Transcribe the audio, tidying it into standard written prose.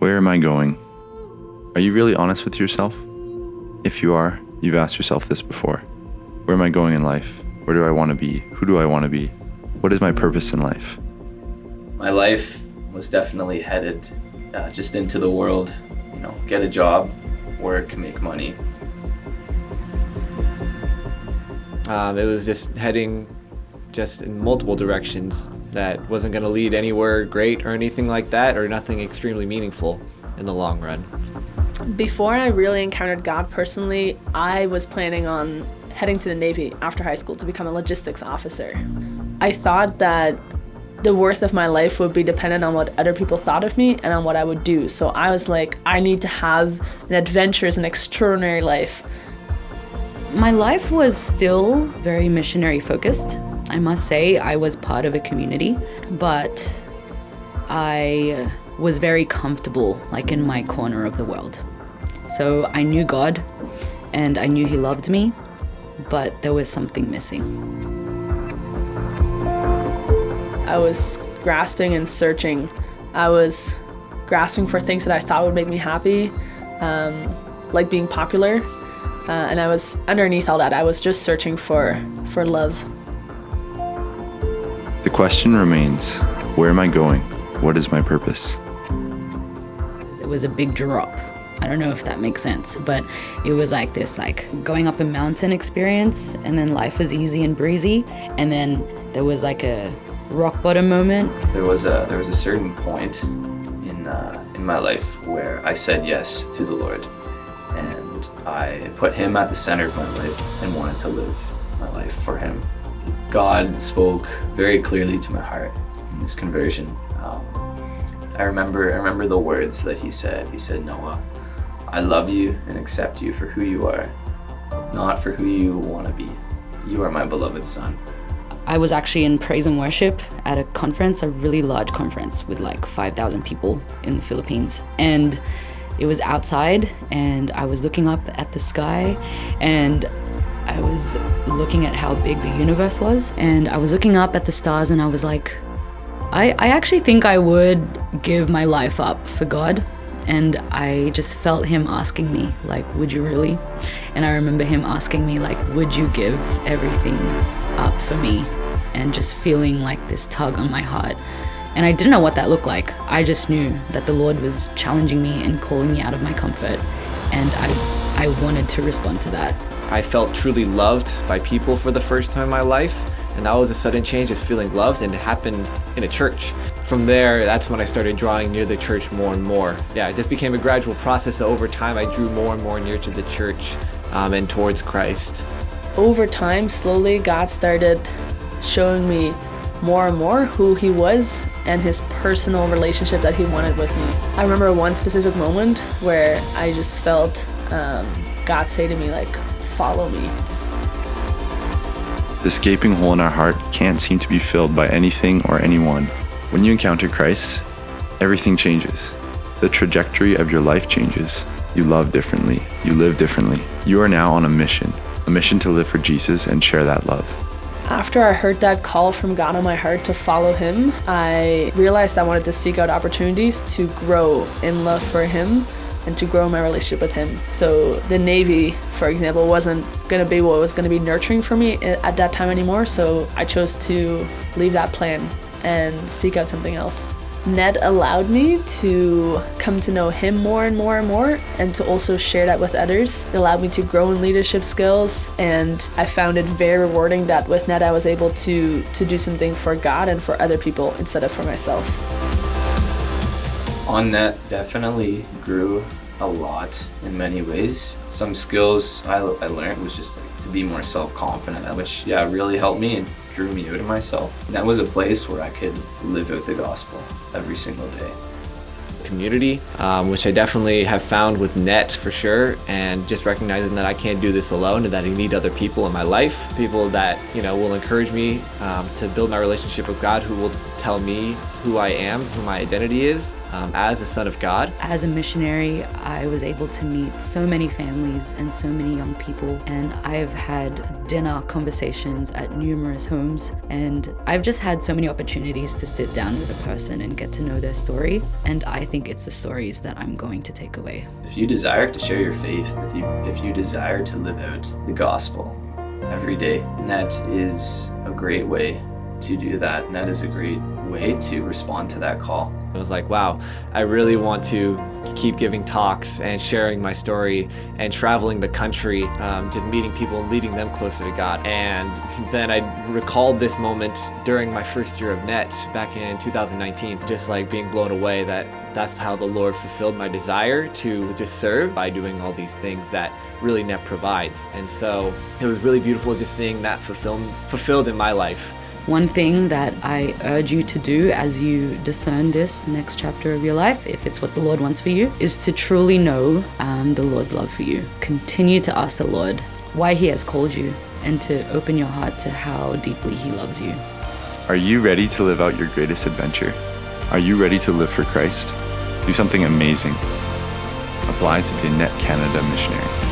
Where am I going? Are you really honest with yourself? If you are, you've asked yourself this before. Where am I going in life? Where do I want to be? Who do I want to be? What is my purpose in life? My life was definitely headed just into the world, get a job, work, make money. It was just heading just in multiple directions that wasn't going to lead anywhere great or anything like that, or nothing extremely meaningful in the long run. Before I really encountered God personally, I was planning on heading to the Navy after high school to become a logistics officer. I thought that the worth of my life would be dependent on what other people thought of me and on what I would do. So I was like, I need to have an adventurous and extraordinary life. My life was still very missionary focused. I must say I was part of a community, but I was very comfortable, like in my corner of the world. So I knew God and I knew He loved me, but there was something missing. I was grasping and searching. I was grasping for things that I thought would make me happy, like being popular. And I was, underneath all that, I was just searching for love. The question remains, where am I going? What is my purpose? It was a big drop. I don't know if that makes sense, but it was like this, going up a mountain experience, and then life was easy and breezy, and then there was like a rock bottom moment. There was a certain point in my life where I said yes to the Lord, and I put Him at the center of my life and wanted to live my life for Him. God spoke very clearly to my heart in this conversion. I remember the words that He said. He said, "Noah, I love you and accept you for who you are, not for who you want to be. You are my beloved son." I was actually in praise and worship at a conference, a really large conference with like 5,000 people in the Philippines. And it was outside, and I was looking up at the sky, and I was looking at how big the universe was, and I was looking up at the stars, and I was like, I actually think I would give my life up for God. And I just felt Him asking me, like, would you really? And I remember Him asking me, like, would you give everything up for me? And just feeling like this tug on my heart. And I didn't know what that looked like. I just knew that the Lord was challenging me and calling me out of my comfort. And I wanted to respond to that. I felt truly loved by people for the first time in my life, and that was a sudden change, just feeling loved, and it happened in a church. From there, that's when I started drawing near the church more and more. Yeah, it just became a gradual process. So over time, I drew more and more near to the church and towards Christ. Over time, slowly, God started showing me more and more who He was and His personal relationship that He wanted with me. I remember one specific moment where I just felt God say to me, like, follow me. This gaping hole in our heart can't seem to be filled by anything or anyone. When you encounter Christ, everything changes. The trajectory of your life changes. You love differently. You live differently. You are now on a mission to live for Jesus and share that love. After I heard that call from God on my heart to follow Him, I realized I wanted to seek out opportunities to grow in love for Him and to grow my relationship with Him. So the Navy, for example, wasn't going to be what was going to be nurturing for me at that time anymore, so I chose to leave that plan and seek out something else. Ned allowed me to come to know Him more and more and more, and to also share that with others. It allowed me to grow in leadership skills, and I found it very rewarding that with Ned I was able to do something for God and for other people instead of for myself. On Net definitely grew a lot in many ways. Some skills I learned was just like to be more self-confident, which really helped me and drew me out of myself. And that was a place where I could live out the gospel every single day. Community, which I definitely have found with Net for sure, and just recognizing that I can't do this alone and that I need other people in my life, people that will encourage me to build my relationship with God, who will tell me who I am, who my identity is, as a son of God. As a missionary, I was able to meet so many families and so many young people, and I've had dinner conversations at numerous homes, and I've just had so many opportunities to sit down with a person and get to know their story, and I think it's the stories that I'm going to take away. If you desire to share your faith, if you desire to live out the gospel every day, NET is a great way to do that. NET is a great way to respond to that call. I was like, wow, I really want to keep giving talks and sharing my story and traveling the country, just meeting people and leading them closer to God. And then I recalled this moment during my first year of NET back in 2019, just like being blown away that that's how the Lord fulfilled my desire to just serve by doing all these things that really NET provides. And so it was really beautiful just seeing that fulfilled in my life. One thing that I urge you to do as you discern this next chapter of your life, if it's what the Lord wants for you, is to truly know the Lord's love for you. Continue to ask the Lord why He has called you and to open your heart to how deeply He loves you. Are you ready to live out your greatest adventure? Are you ready to live for Christ? Do something amazing. Apply to be a NET Canada missionary.